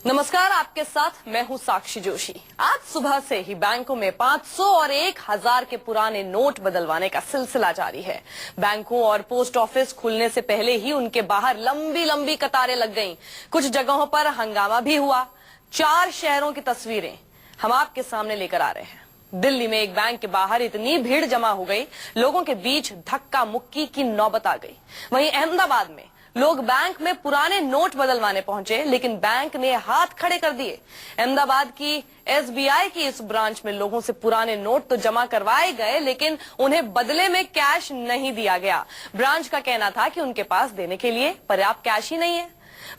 नमस्कार, आपके साथ मैं हूं साक्षी जोशी। आज सुबह से ही बैंकों में 500 और 1000 के पुराने नोट बदलवाने का सिलसिला जारी है। बैंकों और पोस्ट ऑफिस खुलने से पहले ही उनके बाहर लंबी लंबी कतारें लग गईं। कुछ जगहों पर हंगामा भी हुआ। 4 शहरों की तस्वीरें हम आपके सामने लेकर आ रहे हैं। दिल्ली में एक बैंक के बाहर इतनी भीड़ जमा हो गई, लोगों के बीच धक्का मुक्की की नौबत आ गई। वहीं अहमदाबाद में लोग बैंक में पुराने नोट बदलवाने पहुंचे, लेकिन बैंक ने हाथ खड़े कर दिए। अहमदाबाद की एसबीआई की इस ब्रांच में लोगों से पुराने नोट तो जमा करवाए गए, लेकिन उन्हें बदले में कैश नहीं दिया गया। ब्रांच का कहना था कि उनके पास देने के लिए पर्याप्त कैश ही नहीं है।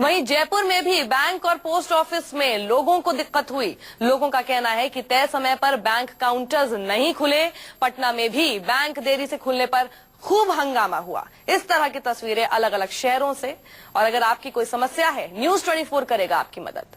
वहीं जयपुर में भी बैंक और पोस्ट ऑफिस में लोगों को दिक्कत हुई। लोगों का कहना है कि तय समय पर बैंक काउंटर्स नहीं खुले। पटना में भी बैंक देरी से खुलने पर खूब हंगामा हुआ। इस तरह की तस्वीरें अलग अलग शहरों से। और अगर आपकी कोई समस्या है, न्यूज़ 24 करेगा आपकी मदद।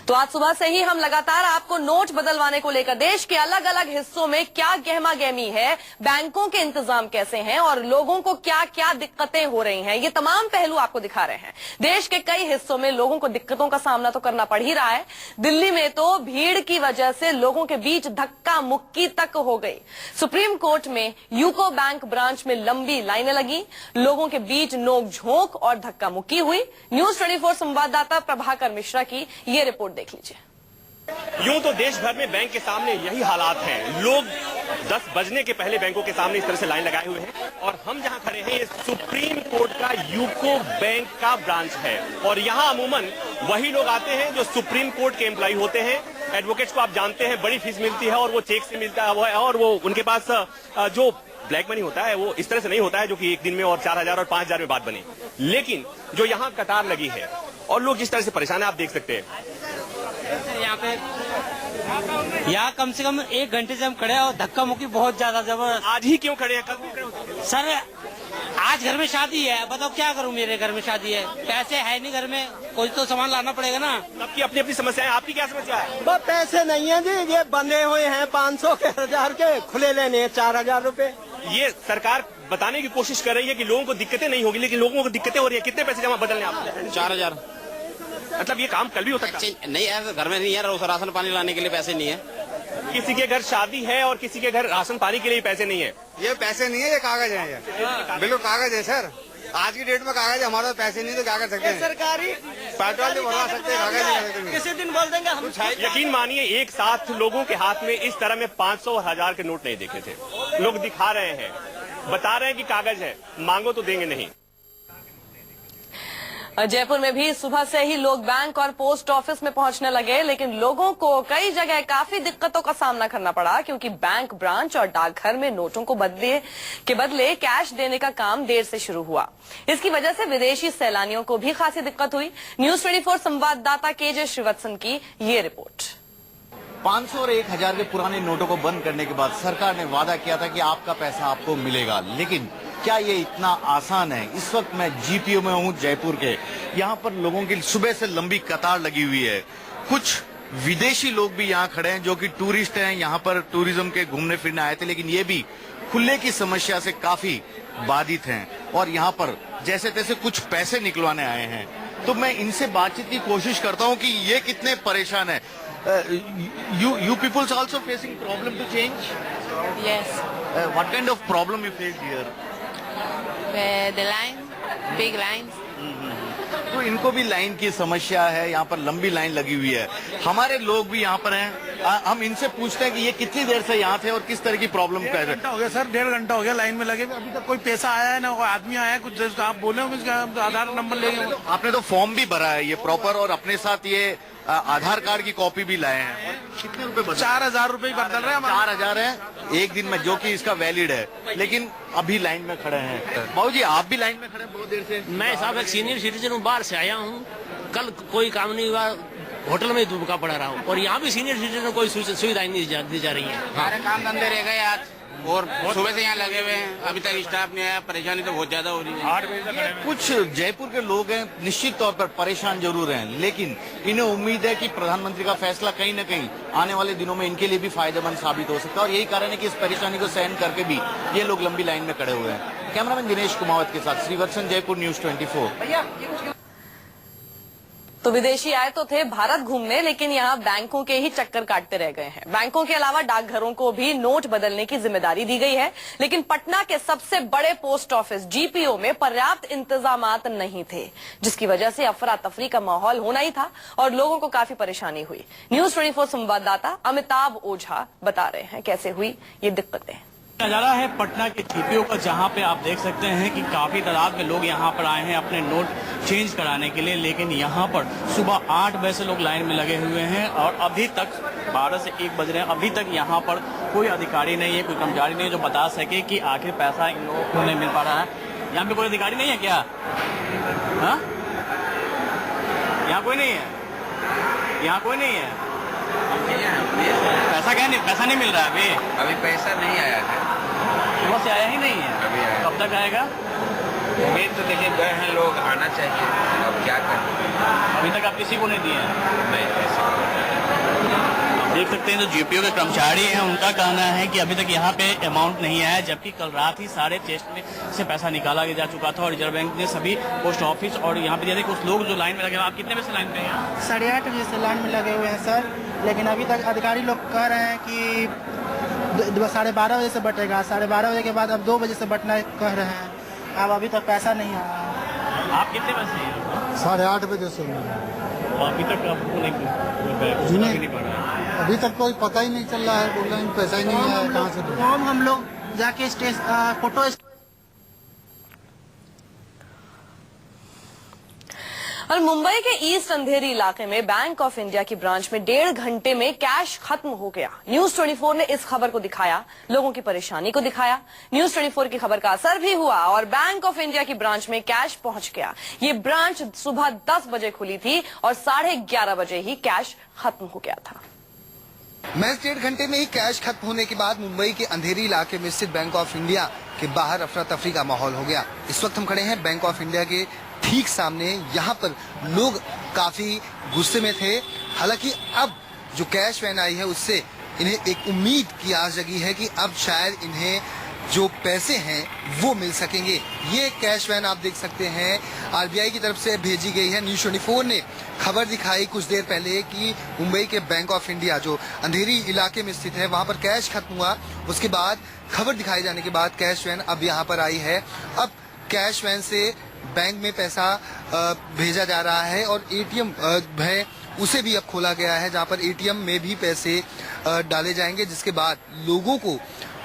तो आज सुबह से ही हम लगातार आपको नोट बदलवाने को लेकर देश के अलग अलग हिस्सों में क्या गहमा गहमी है, बैंकों के इंतजाम कैसे हैं और लोगों को क्या क्या दिक्कतें हो रही हैं, ये तमाम पहलू आपको दिखा रहे हैं। देश के कई हिस्सों में लोगों को दिक्कतों का सामना तो करना पड़ ही रहा है। दिल्ली में तो भीड़ की वजह से लोगों के बीच धक्का मुक्की तक हो गई। सुप्रीम कोर्ट में यूको बैंक ब्रांच में लंबी लाइनें लगी, लोगों के बीच नोक-झोंक और धक्का मुक्की हुई। न्यूज़ 24 संवाददाता प्रभाकर मिश्रा की ये रिपोर्ट देख लीजिए। यूं तो देश भर में बैंक के सामने यही हालात हैं। लोग 10 बजने के पहले बैंकों के सामने इस तरह से लाइन लगाए हुए हैं। और हम जहां खड़े हैं, ये सुप्रीम कोर्ट का यूको बैंक का ब्रांच है। और यहां अमूमन वही लोग आते हैं जो सुप्रीम कोर्ट के एम्प्लॉय होते हैं। एडवोकेट्स को आप जानते हैं, बड़ी फीस मिलती है और वो चेक से मिलता है, और वो उनके पास जो ब्लैक मनी होता है वो इस तरह से नहीं होता है जो कि एक दिन में और 4000 और 5000 में बात बने। लेकिन जो यहाँ कतार लगी है और लोग जिस तरह से परेशान है, आप देख सकते हैं। यहाँ कम से कम 1 घंटे से हम खड़े हैं और धक्का मुक्की बहुत ज्यादा जबरदस्त। आज ही क्यों खड़े हैं, कल क्यों खड़े होते? सर आज घर में शादी है, बताओ क्या करूँ, मेरे घर में शादी है, पैसे है नहीं घर में, कोई तो सामान लाना पड़ेगा ना। सबकी अपनी अपनी समस्या है। आपकी क्या समस्या है? बस पैसे नहीं है जी, ये बंधे हुए हैं 500 के 1000 के, खुले लेने हैं 4000 रूपए। ये सरकार बताने की कोशिश कर रही है कि लोगों को दिक्कतें नहीं होगी, लेकिन लोगों को दिक्कतें हो रही है। कितने पैसे जमा बदलने आप? 4000। मतलब ये काम कल भी हो सकता है? नहीं है, घर में नहीं है, राशन पानी लाने के लिए पैसे नहीं है। किसी के घर शादी है और किसी के घर राशन पानी के लिए पैसे नहीं है। ये पैसे नहीं है, ये कागज है। ये बिल्कुल कागज है सर। आज की डेट में कागज, हमारे पैसे नहीं तो क्या कर सकते हैं? सरकारी पेट्रोल भी भरवा सकते हैं, कागज नहीं कर सकते। किसी दिन बोल देंगे हम। यकीन मानिए, एक साथ लोगों के हाथ में इस तरह में 500 और 1000 के नोट नहीं देखे थे। लोग दिखा रहे हैं, बता रहे हैं कि कागज है, मांगो तो देंगे नहीं। जयपुर में भी सुबह से ही लोग बैंक और पोस्ट ऑफिस में पहुंचने लगे, लेकिन लोगों को कई जगह काफी दिक्कतों का सामना करना पड़ा, क्योंकि बैंक ब्रांच और डाकघर में नोटों को बदले कैश देने का काम देर से शुरू हुआ। इसकी वजह से विदेशी सैलानियों को भी खासी दिक्कत हुई। न्यूज़ 24 संवाददाता केजे श्रीवत्सन की ये रिपोर्ट। 500 और 1000 के पुराने नोटों को बंद करने के बाद सरकार ने वादा किया था कि आपका पैसा आपको मिलेगा, लेकिन क्या ये इतना आसान है? इस वक्त मैं जीपीओ में हूँ जयपुर के। यहाँ पर लोगों की सुबह से लंबी कतार लगी हुई है। कुछ विदेशी लोग भी यहाँ खड़े हैं जो कि टूरिस्ट हैं, यहाँ पर टूरिज्म के घूमने फिरने आए थे, लेकिन ये भी खुले की समस्या से काफी बाधित हैं और यहाँ पर जैसे तैसे कुछ पैसे निकलवाने आए हैं। तो मैं इनसे बातचीत की कोशिश करता हूँ कि ये कितने परेशान है। You peoples also facing problem to change? Yes. What kind of problem you face here? The line, big lines. तो इनको भी लाइन की समस्या है, यहाँ पर लंबी लाइन लगी हुई है। हमारे लोग भी यहाँ पर हैं, हम इनसे पूछते हैं कि ये कितनी देर से यहाँ थे और किस तरह की प्रॉब्लम कर रहे हैं। घंटा हो गया सर, 1.5 घंटा हो गया लाइन में लगे, अभी तक कोई पैसा आया है ना, कोई आदमी आया है। कुछ आप बोले हो कि आधार नंबर लेंगे। आपने तो फॉर्म भी भरा है ये प्रॉपर, और अपने साथ ये आधार कार्ड की कॉपी भी लाए हैं। कितने रुपए? 4000 रुपए बदल रहे हैं। 4000 है एक दिन में, जो कि इसका वैलिड है, लेकिन अभी लाइन में खड़े हैं। बाबू जी, आप भी लाइन में खड़े हैं बहुत देर से? मैं साहब एक सीनियर सिटीजन हूँ, बाहर से आया हूँ। कल कोई काम नहीं हुआ, होटल में दुबका पड़ा रहा हूँ, और यहाँ भी सीनियर सिटीजन को कोई सुविधाएं नहीं दी जा रही है। हमारे काम धंधे रह गए आज, और सुबह से यहाँ लगे हुए हैं, अभी तक स्टाफ नहीं आया। परेशानी तो बहुत ज्यादा हो रही है। 8 बजे तक कुछ जयपुर के लोग हैं, निश्चित तौर पर परेशान जरूर हैं, लेकिन इन्हें उम्मीद है कि प्रधानमंत्री का फैसला कहीं न कहीं आने वाले दिनों में इनके लिए भी फायदेमंद साबित हो सकता है, और यही कारण है कि इस परेशानी को सहन करके भी ये लोग लंबी लाइन में खड़े हुए हैं। कैमरामैन दिनेश कुमावत के साथ श्रीवर्धन, जयपुर न्यूज 24। तो विदेशी आए तो थे भारत घूमने, लेकिन यहाँ बैंकों के ही चक्कर काटते रह गए हैं। बैंकों के अलावा डाकघरों को भी नोट बदलने की जिम्मेदारी दी गई है, लेकिन पटना के सबसे बड़े पोस्ट ऑफिस जीपीओ में पर्याप्त इंतजामात नहीं थे, जिसकी वजह से अफरा तफरी का माहौल होना ही था और लोगों को काफी परेशानी हुई। न्यूज 24 संवाददाता अमिताभ ओझा बता रहे हैं कैसे हुई ये दिक्कतें। नजारा है पटना के जीपीओ का, जहां पे आप देख सकते हैं कि काफी तादाद में लोग यहां पर आए हैं अपने नोट चेंज कराने के लिए, लेकिन यहां पर सुबह 8 बजे से लोग लाइन में लगे हुए हैं और अभी तक 12 से 1 बज रहे हैं। अभी तक यहां पर कोई अधिकारी नहीं है, कोई कर्मचारी नहीं है जो बता सके कि आखिर पैसा इन लोगों को नहीं मिल पा रहा है। यहाँ पे कोई अधिकारी नहीं है क्या? हाँ, यहाँ कोई नहीं है, यहाँ कोई नहीं है। पैसा क्या नहीं, पैसा नहीं मिल रहा है अभी पैसा नहीं आया है, सुबह से आया ही नहीं है। अभी आया। कब तक आएगा? उम्मीद तो देखिए गए हैं लोग, आना चाहिए, अब क्या करें। अभी तक आप किसी को नहीं दिए हैं? नहीं। आप देख सकते हैं जो जीपीओ के कर्मचारी हैं उनका कहना है कि अभी तक यहाँ पे अमाउंट नहीं आया, जबकि कल रात ही सारे चेस्ट से पैसा निकाला जा चुका था और रिजर्व बैंक ने सभी पोस्ट ऑफिस और यहाँ पे जैसे कुछ लोग जो लाइन में लगे। आप कितने बजे से लाइन पे हैं? 8:30 बजे से लाइन में लगे हुए हैं सर, लेकिन अभी तक अधिकारी लोग कह रहे हैं कि 12:30 बजे से बटेगा, 12:30 बजे के बाद अब 2 बजे से बटना कह रहे हैं। अब अभी तक पैसा नहीं आया। आप कितने बजे हैं? 8:30 बजे से। अभी तक आपको नहीं पड़ रहा है? अभी तक कोई पता ही नहीं चल रहा है, बोल रहे हैं पैसा ही नहीं आया, कहाँ से फॉर्म हम लोग जाके फोटो। और मुंबई के ईस्ट अंधेरी इलाके में बैंक ऑफ इंडिया की ब्रांच में 1.5 घंटे में कैश खत्म हो गया। न्यूज 24 ने इस खबर को दिखाया, लोगों की परेशानी को दिखाया। न्यूज 24 की खबर का असर भी हुआ और बैंक ऑफ इंडिया की ब्रांच में कैश पहुंच गया। ये ब्रांच सुबह 10 बजे खुली थी और 11:30 बजे ही कैश खत्म हो गया था। महज 1.5 घंटे में ही कैश खत्म होने के बाद मुंबई के अंधेरी इलाके में स्थित बैंक ऑफ इंडिया के बाहर अफरा तफरी का माहौल हो गया। इस वक्त हम खड़े हैं बैंक ऑफ इंडिया के ठीक सामने। यहाँ पर लोग काफी गुस्से में थे। हालांकि अब जो कैश वैन आई है उससे इन्हें एक उम्मीद की आस जगी है कि अब शायद इन्हें जो पैसे हैं वो मिल सकेंगे। ये कैश वैन आप देख सकते हैं आरबीआई की तरफ से भेजी गई है। न्यूज 24 ने खबर दिखाई कुछ देर पहले कि मुंबई के बैंक ऑफ इंडिया जो अंधेरी इलाके में स्थित है वहां पर कैश खत्म हुआ। उसके बाद खबर दिखाए जाने के बाद कैश वैन अब यहाँ पर आई है। अब कैश वैन से बैंक में पैसा भेजा जा रहा है और एटीएम है उसे भी अब खोला गया है, जहां पर एटीएम में भी पैसे डाले जाएंगे, जिसके बाद लोगों को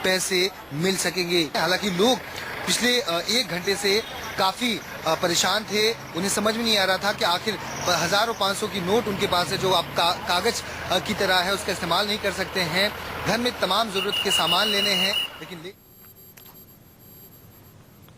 पैसे मिल सकेंगे। हालांकि लोग पिछले 1 घंटे से काफी परेशान थे। उन्हें समझ में नहीं आ रहा था कि आखिर 1000 और 500 की नोट उनके पास है जो आप कागज की तरह है, उसका इस्तेमाल नहीं कर सकते हैं। घर में तमाम जरूरत के सामान लेने हैं, लेकिन